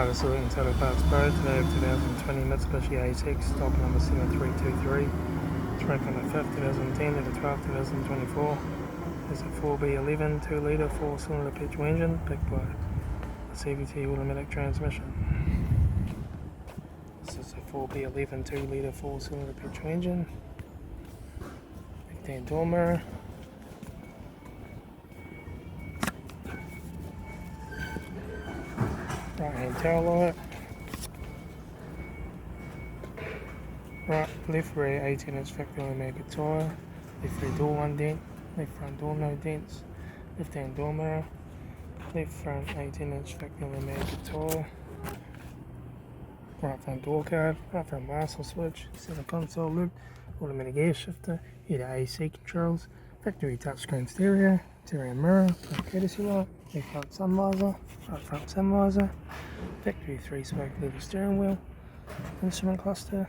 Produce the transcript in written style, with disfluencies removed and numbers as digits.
Hi, this is Litre Total Parts Pro. Today of 2020 Mitsubishi ASX, stock number 7323. It's ranked on the 5th, 2010 to the 12th, 2024. It's a 4B11 2 litre 4 cylinder petrol engine picked by a CVT automatic transmission. This is a 4B11 2 litre 4 cylinder petrol engine. Big dent door mirror. Right hand tail light. Left rear 18-inch factory mega tyre. Left rear door 1 dent. Left front door no dents. Left hand door mirror. Left front 18-inch factory mega tyre. Right front door card. Right front master switch. Center console loop. Automatic air shifter. Heater AC controls. Factory touchscreen stereo. Interior mirror. Courtesy light. Left front sun visor. Right front sun visor. Factory 3-spoke leather steering wheel. Instrument cluster.